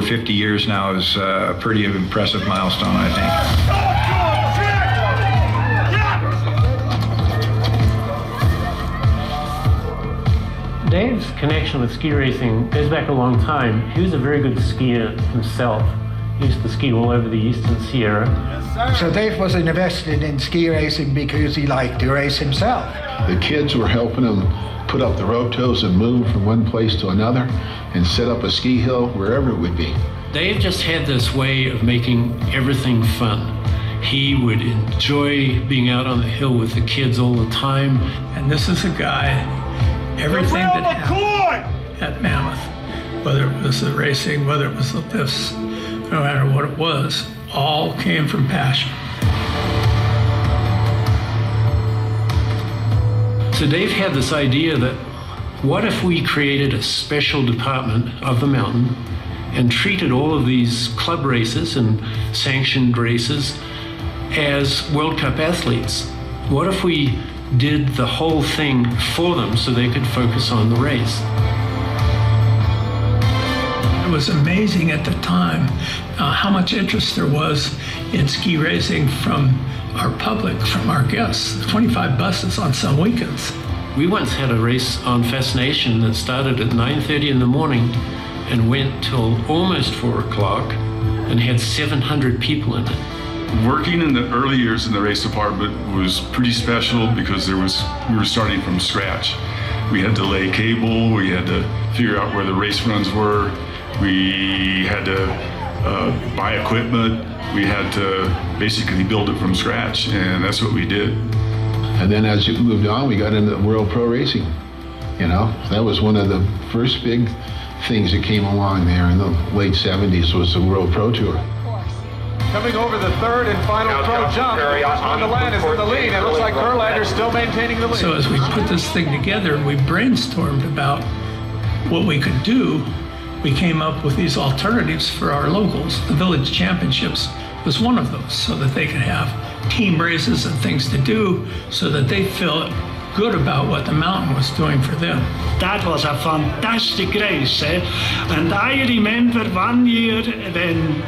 50 years now is a pretty impressive milestone, I think. Dave's connection with ski racing goes back a long time. He was a very good skier himself. He used to ski all over the Eastern Sierra. So Dave was invested in ski racing because he liked to race himself. The kids were helping him put up the rope toes and move from one place to another and set up a ski hill wherever it would be. Dave just had this way of making everything fun. He would enjoy being out on the hill with the kids all the time. And this is a guy, everything that happened at Mammoth, whether it was the racing, whether it was the lifts, no matter what it was, all came from passion. So Dave had this idea that what if we created a special department of the mountain and treated all of these club races and sanctioned races as World Cup athletes? What if we did the whole thing for them so they could focus on the race? It was amazing at the time how much interest there was in ski racing from our public, from our guests. 25 buses on some weekends. We once had a race on Fascination that started at 9:30 in the morning and went till almost 4 o'clock and had 700 people in it. Working in the early years in the race department was pretty special because we were starting from scratch. We had to lay cable, we had to figure out where the race runs were, we had to buy equipment, we had to basically build it from scratch, and that's what we did. And then as it moved on, we got into World Pro Racing. You know, that was one of the first big things that came along there in the late 70s was the World Pro Tour. Coming over the third and final pro jump, on the land is in the lead. It looks like Verlander's still maintaining the lead. So as we put this thing together and we brainstormed about what we could do, we came up with these alternatives for our locals. The Village Championships was one of those, so that they could have team races and things to do so that they felt good about what the mountain was doing for them. That was a fantastic race, and I remember one year when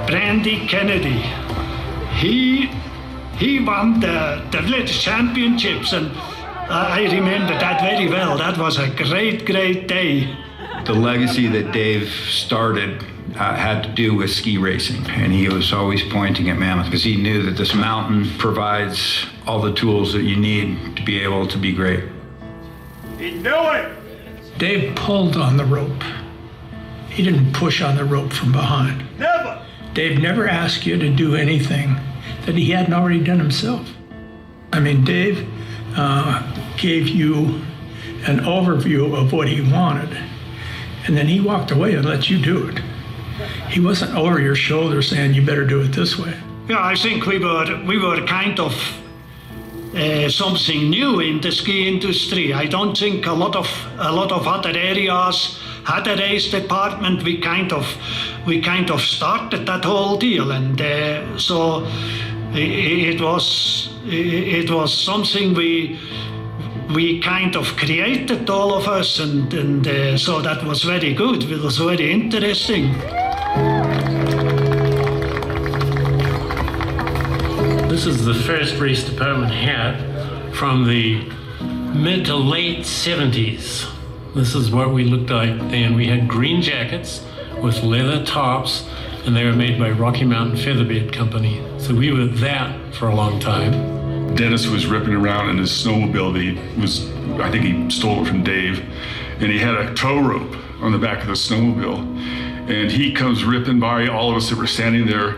Brandy Kennedy, he won the Village Championships, and I remember that very well. That was a great day. The legacy that Dave started had to do with ski racing, and he was always pointing at Mammoth because he knew that this mountain provides all the tools that you need to be able to be great. He knew it! Dave pulled on the rope. He didn't push on the rope from behind. Never! Dave never asked you to do anything that he hadn't already done himself. I mean, Dave gave you an overview of what he wanted, and then he walked away and let you do it. He wasn't over your shoulder saying, you better do it this way. Yeah, I think we were kind of something new in the ski industry. I don't think a lot of other areas had a race department. We kind of started that whole deal, and so it was something we kind of created, all of us, and so that was very good. It was very interesting. This is the first race department hat from the mid to late 70s. This is what we looked like then. We had green jackets with leather tops, and they were made by Rocky Mountain Featherbed Company. So we were that for a long time. Dennis was ripping around in his snowmobile. I think he stole it from Dave, and he had a tow rope on the back of the snowmobile. And he comes ripping by all of us that were standing there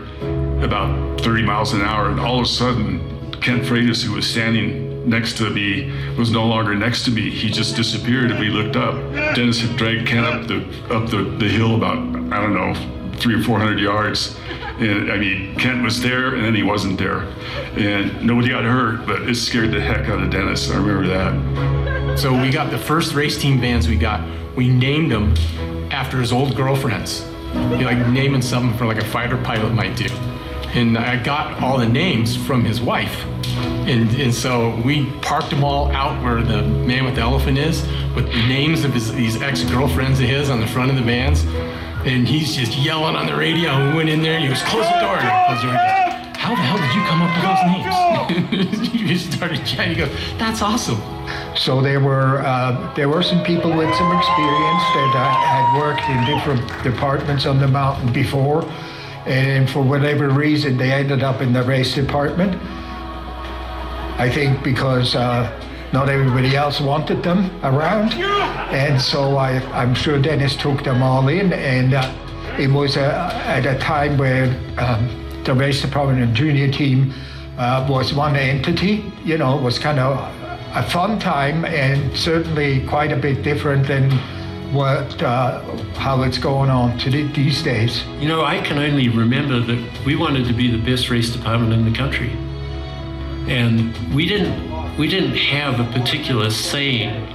about 30 miles an hour, and all of a sudden, Kent Freitas, who was standing next to me, was no longer next to me. He just disappeared, and we looked up. Dennis had dragged Kent up the hill about, I don't know, 300 or 400 yards. And I mean, Kent was there, and then he wasn't there. And nobody got hurt, but it scared the heck out of Dennis. I remember that. So we got the first race team bands we named them after his old girlfriends. Like naming something for like a fighter pilot might do. And I got all the names from his wife. And so we parked them all out where the Man with the Elephant is, with the names of these ex-girlfriends of his on the front of the vans. And he's just yelling on the radio. And we went in there and he was close the door. And I closed the door and he goes, how the hell did you come up with those names? He just started chatting. He goes, that's awesome. So there were some people with some experience that had worked in different departments on the mountain before, and for whatever reason they ended up in the race department. I think because not everybody else wanted them around, and so I'm sure Dennis took them all in, and it was at a time where the race department and junior team was one entity. You know, it was kind of a fun time, and certainly quite a bit different than how it's going on these days. You know, I can only remember that we wanted to be the best race department in the country, and we didn't have a particular saying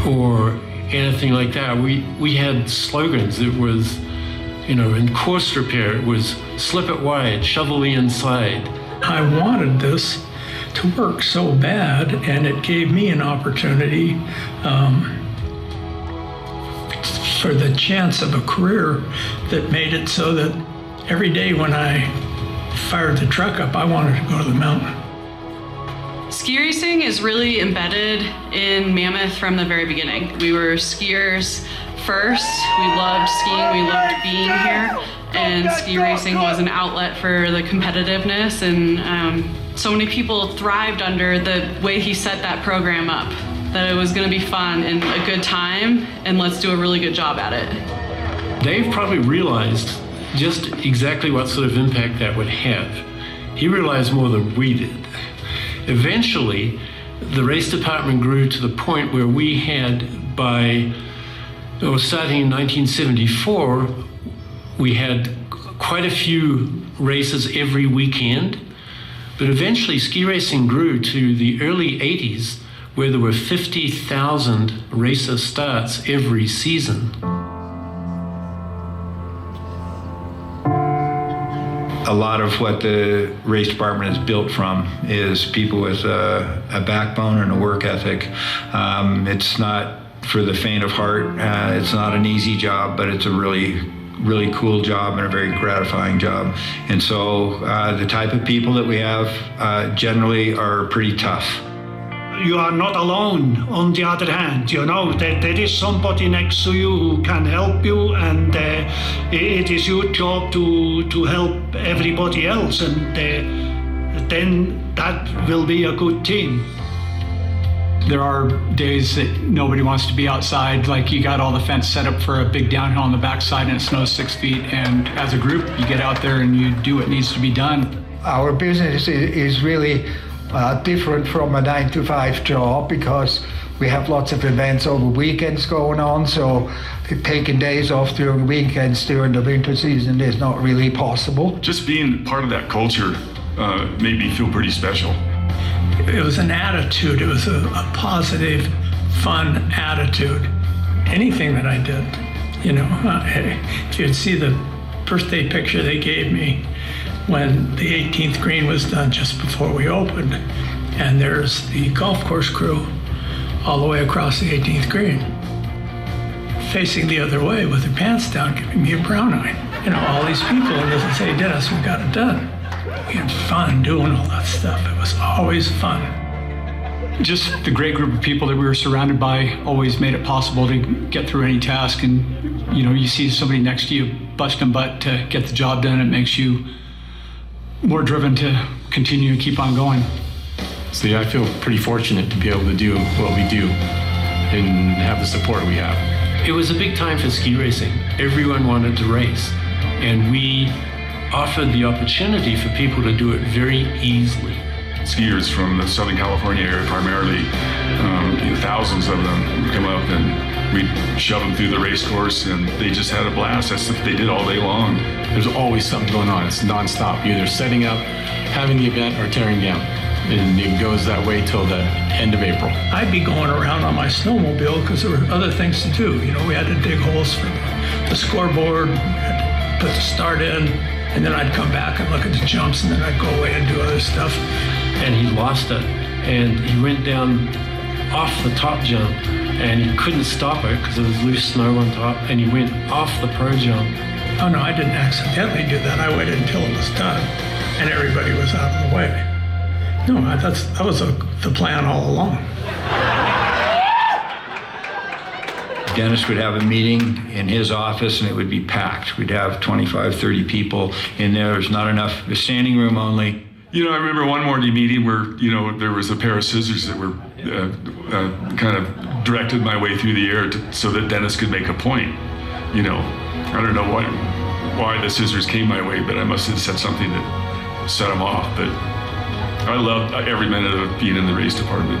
or anything like that. We had slogans. It was, you know, in course repair, it was slip it wide, shovel the inside. I wanted this to work so bad, and it gave me an opportunity for the chance of a career that made it so that every day when I fired the truck up, I wanted to go to the mountain. Ski racing is really embedded in Mammoth from the very beginning. We were skiers first. We loved skiing, we loved being here, and ski racing was an outlet for the competitiveness, and so many people thrived under the way he set that program up, that it was going to be fun and a good time, and let's do a really good job at it. Dave probably realized just exactly what sort of impact that would have. He realized more than we did. Eventually, the race department grew to the point where we had, starting in 1974, we had quite a few races every weekend. But eventually, ski racing grew to the early 80s, where there were 50,000 racer starts every season. A lot of what the race department is built from is people with a backbone and a work ethic. It's not for the faint of heart. It's not an easy job, but it's a really cool job and a very gratifying job. And so the type of people that we have generally are pretty tough. You are not alone, on the other hand. You know, there is somebody next to you who can help you, and it is your job to help everybody else, and then that will be a good team. There are days that nobody wants to be outside, like you got all the fence set up for a big downhill on the backside and it snows 6 feet, and as a group you get out there and you do what needs to be done. Our business is really different from a 9-to-5 job because we have lots of events over weekends going on, so taking days off during weekends during the winter season is not really possible. Just being part of that culture made me feel pretty special. It was an attitude. It was a positive, fun attitude. Anything that I did, you know, if you'd see the birthday picture they gave me when the 18th green was done just before we opened, and there's the golf course crew all the way across the 18th green, facing the other way with their pants down, giving me a brown eye. You know, all these people, and they say, Dennis, we got it done. We had fun doing all that stuff. It was always fun. Just the great group of people that we were surrounded by always made it possible to get through any task, and you know, you see somebody next to you busting butt to get the job done, it makes you more driven to continue and keep on going. So yeah, I feel pretty fortunate to be able to do what we do and have the support we have. It was a big time for ski racing. Everyone wanted to race, and we offered the opportunity for people to do it very easily. Skiers from the Southern California area primarily, thousands of them would come up and we'd shove them through the race course, and they just had a blast. That's what they did all day long. There's always something going on. It's nonstop. You're either setting up, having the event, or tearing down. And it goes that way till the end of April. I'd be going around on my snowmobile because there were other things to do. You know, we had to dig holes for the scoreboard, we had to put the start in, and then I'd come back and look at the jumps, and then I'd go away and do other stuff. And he lost it, and he went down off the top jump and he couldn't stop it because there was loose snow on top, and he went off the pro jump. Oh no, I didn't accidentally do that. I waited until it was done and everybody was out of the way. No, that was the plan all along. Dennis would have a meeting in his office and it would be packed. We'd have 25, 30 people in there. There's not enough, the standing room only. You know, I remember one morning meeting where, you know, there was a pair of scissors that were kind of directed my way through the air so that Dennis could make a point. You know, I don't know why the scissors came my way, but I must have said something that set him off. But I loved every minute of being in the race department.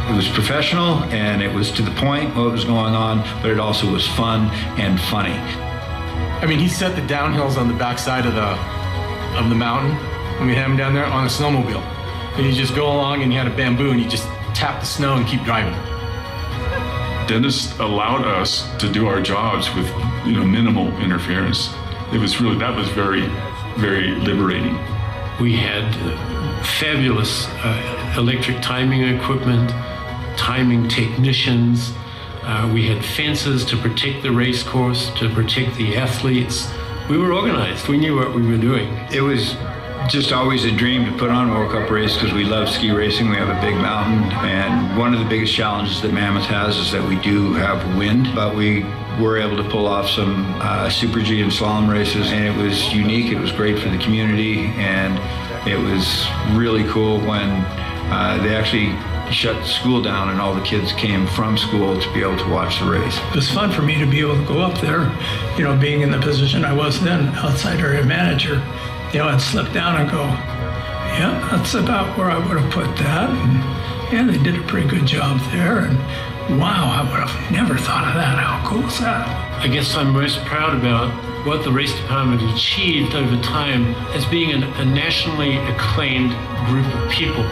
It was professional and it was to the point what was going on, but it also was fun and funny. I mean, he set the downhills on the backside of the mountain, and we had him down there on a snowmobile. And he'd just go along and he had a bamboo and he'd just tap the snow and keep driving. Dennis allowed us to do our jobs with, you know, minimal interference. That was very, very liberating. We had fabulous electric timing equipment, timing technicians. We had fences to protect the race course, to protect the athletes. We were organized. We knew what we were doing. It was just always a dream to put on a World Cup race because we love ski racing. We have a big mountain, and one of the biggest challenges that Mammoth has is that we do have wind, but we were able to pull off some Super G and slalom races, and it was unique. It was great for the community, and it was really cool when they actually shut school down and all the kids came from school to be able to watch the race. It was fun for me to be able to go up there, you know, being in the position I was then, outside area manager, you know, and slip down and go, yeah, that's about where I would have put that. And yeah, they did a pretty good job there. And wow, I would have never thought of that. How cool is that? I guess I'm most proud about what the race department achieved over time as being a nationally acclaimed group of people.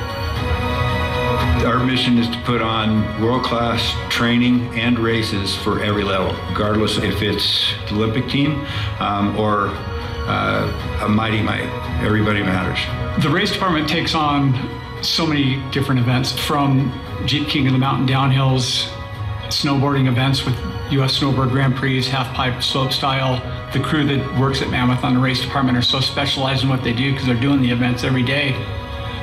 Our mission is to put on world-class training and races for every level, regardless if it's the Olympic team or a mighty might. Everybody matters. The race department takes on so many different events, from Jeep King of the Mountain downhills, snowboarding events with U.S. Snowboard Grand Prix, half-pipe, slope style. The crew that works at Mammoth on the race department are so specialized in what they do because they're doing the events every day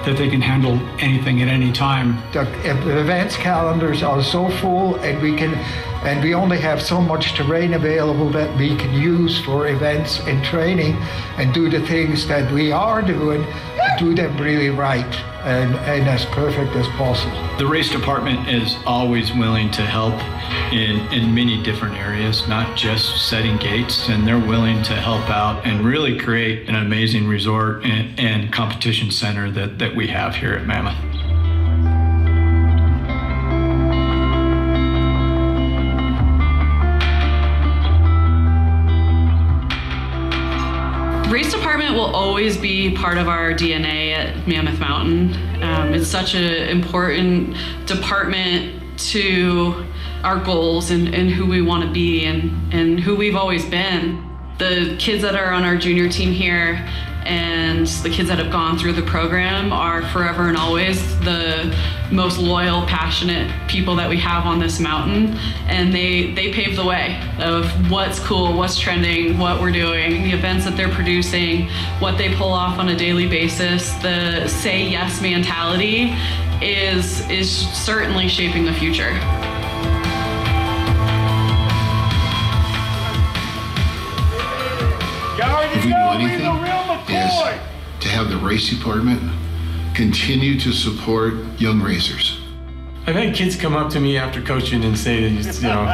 that they can handle anything at any time. The events calendars are so full, and we only have so much terrain available that we can use for events and training and do the things that we are doing, do them really right and as perfect as possible. The race department is always willing to help in many different areas, not just setting gates, and they're willing to help out and really create an amazing resort and competition center that we have here at Mammoth. Race department will always be part of our DNA at Mammoth Mountain. It's such an important department to our goals and who we want to be and who we've always been. The kids that are on our junior team here and the kids that have gone through the program are forever and always the most loyal, passionate people that we have on this mountain, and they pave the way of what's cool, what's trending, what we're doing, the events that they're producing, what they pull off on a daily basis. The say yes mentality is certainly shaping the future. If we do anything, is to have the race department continue to support young racers. I've had kids come up to me after coaching and say, you know,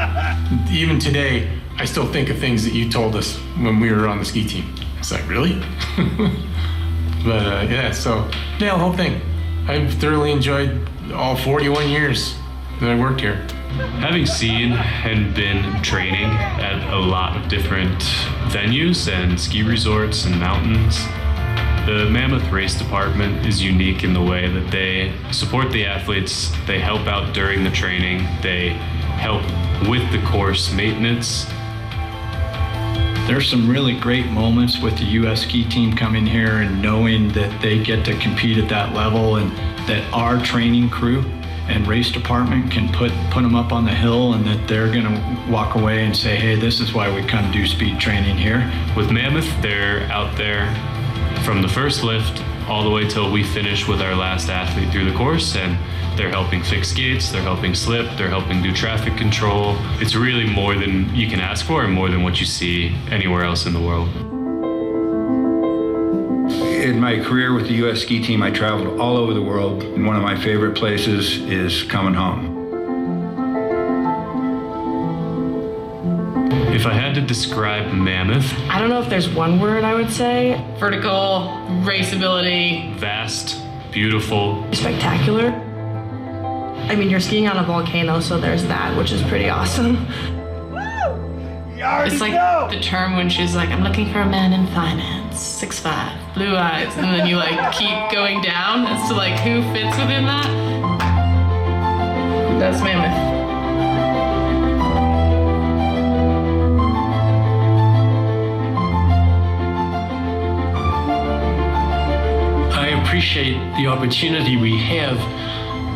even today, I still think of things that you told us when we were on the ski team. It's like, really? But yeah, so yeah, the whole thing. I've thoroughly enjoyed all 41 years that I worked here. Having seen and been training at a lot of different venues and ski resorts and mountains, the Mammoth Race Department is unique in the way that they support the athletes, they help out during the training, they help with the course maintenance. There's some really great moments with the U.S. ski team coming here and knowing that they get to compete at that level and that our training crew and race department can put them up on the hill, and that they're going to walk away and say, hey, this is why we come do speed training here. With Mammoth, they're out there from the first lift all the way till we finish with our last athlete through the course, and they're helping fix gates, they're helping slip, they're helping do traffic control. It's really more than you can ask for and more than what you see anywhere else in the world. In my career with the U.S. ski team, I traveled all over the world, and one of my favorite places is coming home. If I had to describe Mammoth, I don't know if there's one word I would say. Vertical, raceability. Vast, beautiful. Spectacular. I mean, you're skiing on a volcano, so there's that, which is pretty awesome. It's like the term when she's like, I'm looking for a man in finance, 6'5", blue eyes, and then you like keep going down as to like who fits within that. That's Mammoth. I appreciate the opportunity we have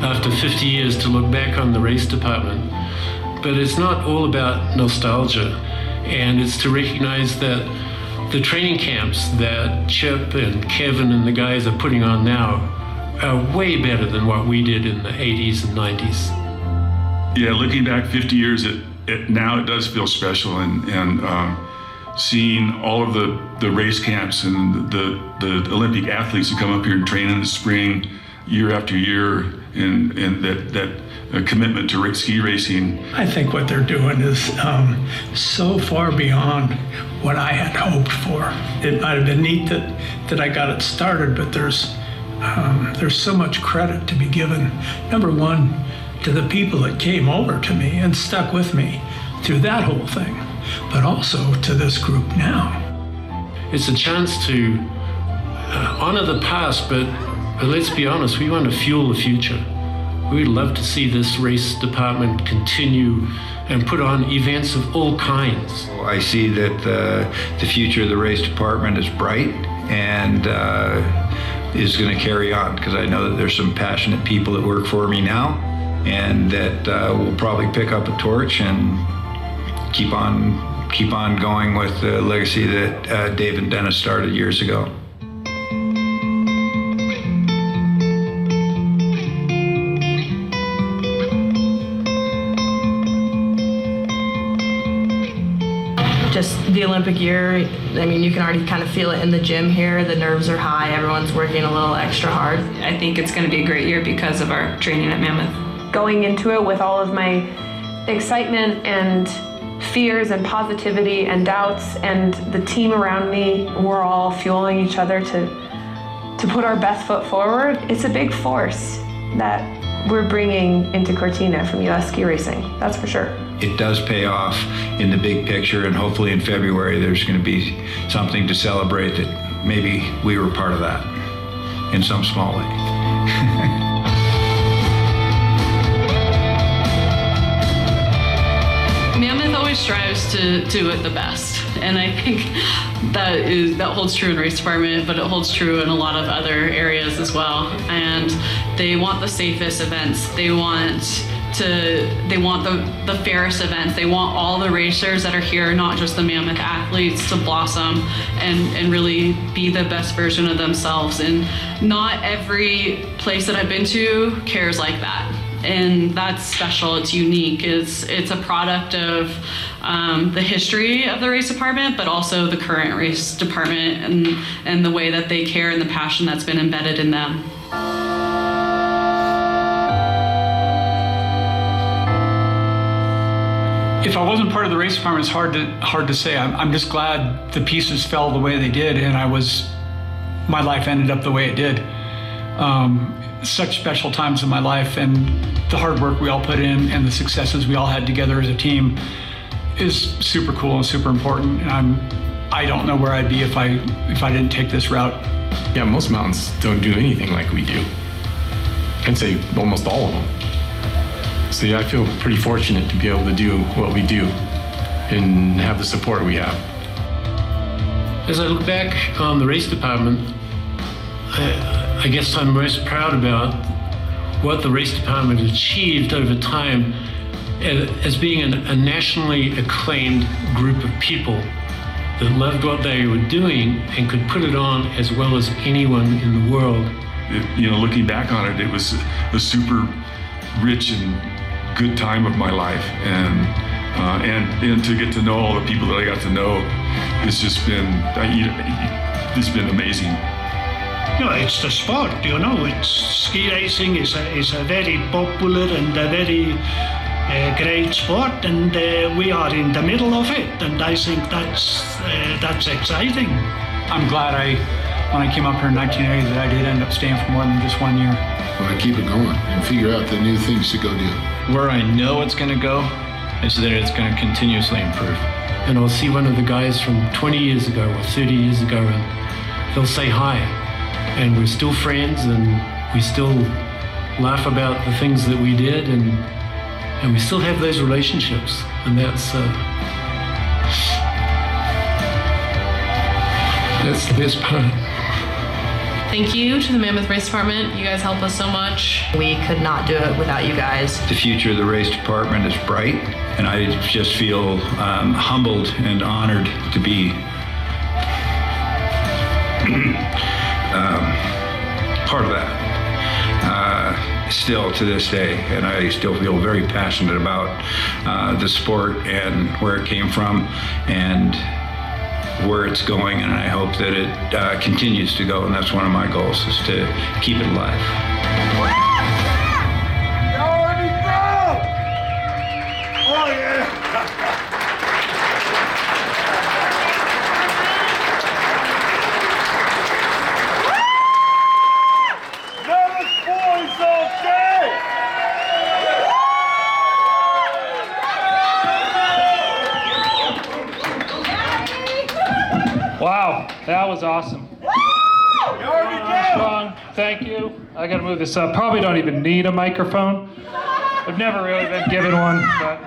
after 50 years to look back on the race department. But it's not all about nostalgia, and it's to recognize that the training camps that Chip and Kevin and the guys are putting on now are way better than what we did in the 80s and 90s. Yeah, looking back 50 years, now it does feel special, and seeing all of the race camps and the Olympic athletes who come up here and train in the spring year after year, and that commitment to ski racing. I think what they're doing is so far beyond what I had hoped for. It might have been neat that I got it started, but there's so much credit to be given. Number one, to the people that came over to me and stuck with me through that whole thing, but also to this group now. It's a chance to honor the past, but let's be honest, we want to fuel the future. We'd love to see this race department continue and put on events of all kinds. I see that the future of the race department is bright and is going to carry on, because I know that there's some passionate people that work for me now, and that will probably pick up a torch and keep on going with the legacy that Dave and Dennis started years ago. Just the Olympic year, I mean, you can already kind of feel it in the gym here. The nerves are high, everyone's working a little extra hard. I think it's going to be a great year because of our training at Mammoth. Going into it with all of my excitement and fears and positivity and doubts, and the team around me, we're all fueling each other to put our best foot forward. It's a big force that we're bringing into Cortina from U.S. ski racing, that's for sure. It does pay off in the big picture, and hopefully in February there's going to be something to celebrate that maybe we were part of that in some small way. Mammoth always strives to do it the best, and I think that holds true in race department, but it holds true in a lot of other areas as well. And they want the safest events. They want the fairest events. They want all the racers that are here, not just the Mammoth athletes, to blossom and really be the best version of themselves. And not every place that I've been to cares like that. And that's special, it's unique. It's a product of the history of the race department, but also the current race department and the way that they care and the passion that's been embedded in them. If I wasn't part of the race department, it's hard to say. I'm just glad the pieces fell the way they did, and my life ended up the way it did. Such special times in my life, and the hard work we all put in and the successes we all had together as a team is super cool and super important. And I don't know where I'd be if I didn't take this route. Yeah, most mountains don't do anything like we do. I'd say almost all of them. So yeah, I feel pretty fortunate to be able to do what we do and have the support we have. As I look back on the race department, I guess I'm most proud about what the race department achieved over time as being a nationally acclaimed group of people that loved what they were doing and could put it on as well as anyone in the world. Looking back on it, it was a super rich and good time of my life, and to get to know all the people that I got to know, it's been amazing. It's the sport, It's ski racing is a very popular and a very great sport, and we are in the middle of it, and I think that's exciting. I'm glad when I came up here in 1980 that I did end up staying for more than just 1 year. Well, I keep it going and figure out the new things to go do. Where I know it's going to go is that it's going to continuously improve. And I'll see one of the guys from 20 years ago or 30 years ago, and they'll say hi. And we're still friends, and we still laugh about the things that we did, and we still have those relationships. And that's the best part. Thank you to the Mammoth Race Department. You guys help us so much. We could not do it without you guys. The future of the race department is bright, and I just feel humbled and honored to be part of that still to this day, and I still feel very passionate about the sport and where it came from and where it's going, and I hope that it continues to go, and that's one of my goals, is to keep it alive. Wow, that was awesome. Armstrong, thank you. I gotta move this up. Probably don't even need a microphone. I've never really been given one, but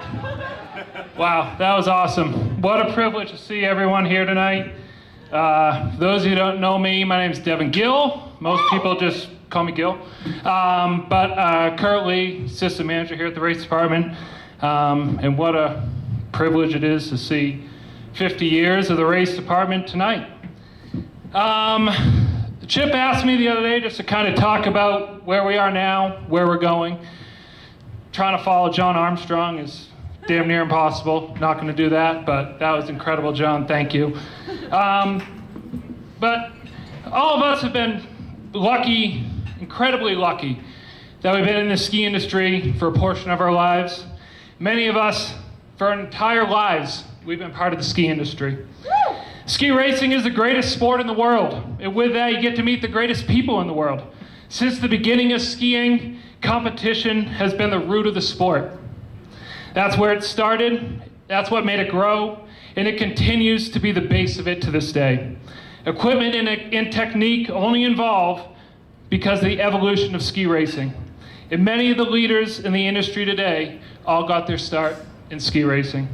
wow, that was awesome. What a privilege to see everyone here tonight. For those of you who don't know me, my name is Devin Gill. Most people just call me Gill. But currently assistant manager here at the race department. And what a privilege it is to see 50 years of the race department tonight. Chip asked me the other day just to kind of talk about where we are now, where we're going. Trying to follow John Armstrong is damn near impossible. Not going to do that, but that was incredible, John. Thank you. But all of us have been lucky, incredibly lucky, that we've been in the ski industry for a portion of our lives. Many of us, for our entire lives, we've been part of the ski industry. Ski racing is the greatest sport in the world, and with that you get to meet the greatest people in the world. Since the beginning of skiing, competition has been the root of the sport. That's where it started, that's what made it grow, and it continues to be the base of it to this day. Equipment and technique only evolve because of the evolution of ski racing. And many of the leaders in the industry today all got their start in ski racing.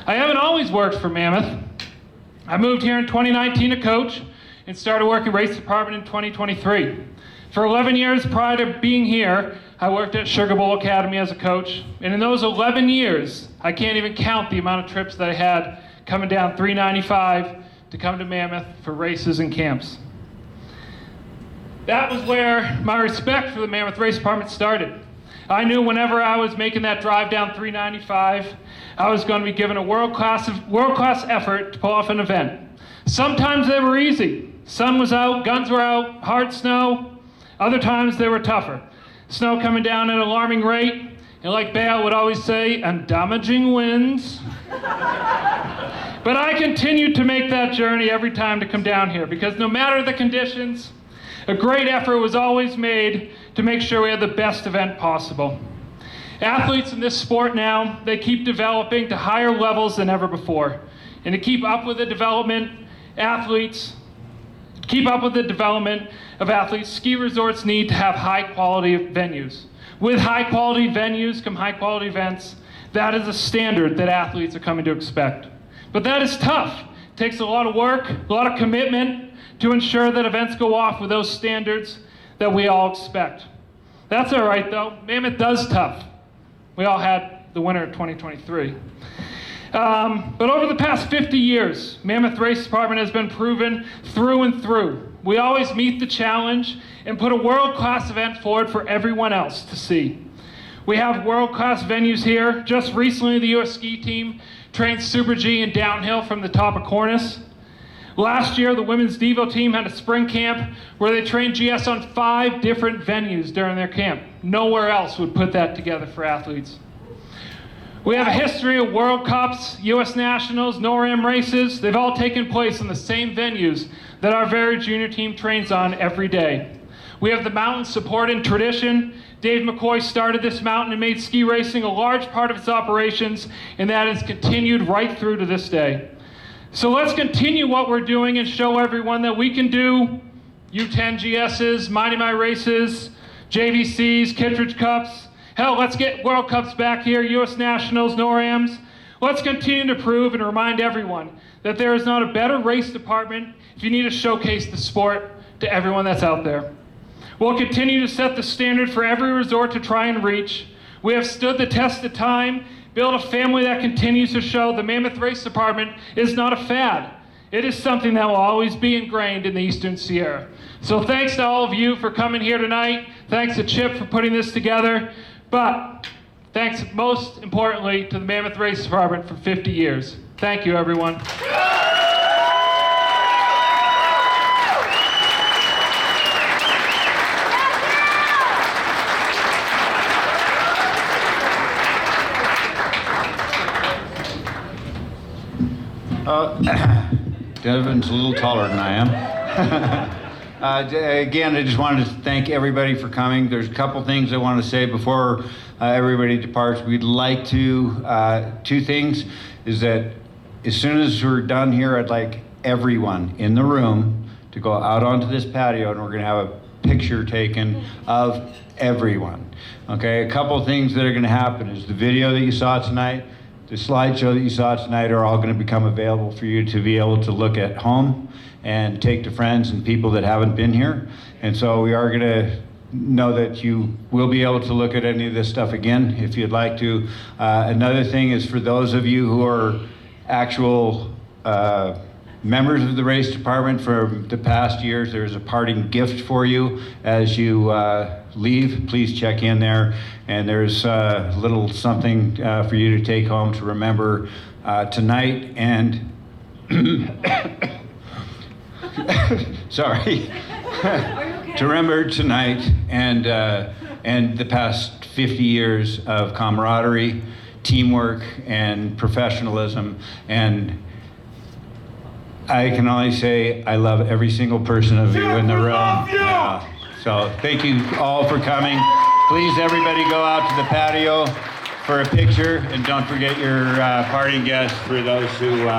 I haven't always worked for Mammoth. I moved here in 2019 to coach and started working race department in 2023. For 11 years prior to being here, I worked at Sugar Bowl Academy as a coach. And in those 11 years, I can't even count the amount of trips that I had coming down 395 to come to Mammoth for races and camps. That was where my respect for the Mammoth Race Department started. I knew whenever I was making that drive down 395, I was going to be given a world-class effort to pull off an event. Sometimes they were easy. Sun was out, guns were out, hard snow. Other times they were tougher. Snow coming down at an alarming rate, and like Bale would always say, and damaging winds. But I continued to make that journey every time to come down here, because no matter the conditions, a great effort was always made to make sure we had the best event possible. Athletes in this sport now, they keep developing to higher levels than ever before. And to keep up with the development of athletes, ski resorts need to have high quality venues. With high quality venues come high quality events. That is a standard that athletes are coming to expect. But that is tough. It takes a lot of work, a lot of commitment to ensure that events go off with those standards that we all expect. That's all right, though. Mammoth does tough. We all had the winner of 2023. But over the past 50 years, Mammoth Race Department has been proven through and through. We always meet the challenge and put a world-class event forward for everyone else to see. We have world-class venues here. Just recently, the U.S. ski team trained Super G in downhill from the top of Cornice. Last year, the women's Devo team had a spring camp where they trained GS on 5 different venues during their camp. Nowhere else would put that together for athletes. We have a history of World Cups, U.S. Nationals, NORAM races. They've all taken place in the same venues that our very junior team trains on every day. We have the mountain support and tradition. Dave McCoy started this mountain and made ski racing a large part of its operations, and that has continued right through to this day. So let's continue what we're doing and show everyone that we can do U10 GSs, Mighty My races, JVCs, Kittredge Cups. Hell, let's get World Cups back here, U.S. Nationals, NORAMs. Let's continue to prove and remind everyone that there is not a better race department if you need to showcase the sport to everyone that's out there. We'll continue to set the standard for every resort to try and reach. We have stood the test of time, built a family that continues to show the Mammoth Race Department is not a fad. It is something that will always be ingrained in the Eastern Sierra. So thanks to all of you for coming here tonight. Thanks to Chip for putting this together. But thanks most importantly to the Mammoth Race Department for 50 years. Thank you, everyone. Devin's a little taller than I am. Again, I just wanted to thank everybody for coming. There's a couple things I want to say before everybody departs. We'd like to, 2 things, is that as soon as we're done here, I'd like everyone in the room to go out onto this patio and we're going to have a picture taken of everyone. Okay, a couple things that are going to happen is the video that you saw tonight, the slideshow that you saw tonight are all going to become available for you to be able to look at home and take to friends and people that haven't been here. And so we are going to know that you will be able to look at any of this stuff again if you'd like to. Another thing is for those of you who are actual members of the race department from the past years, there's a parting gift for you as you leave. Please check in there, and there's a little something for you to take home to remember tonight and sorry to remember tonight and the past 50 years of camaraderie, teamwork, and professionalism. And I can only say I love every single person of you in the room. So thank you all for coming. Please, everybody, go out to the patio for a picture, and don't forget your parting guests for those who.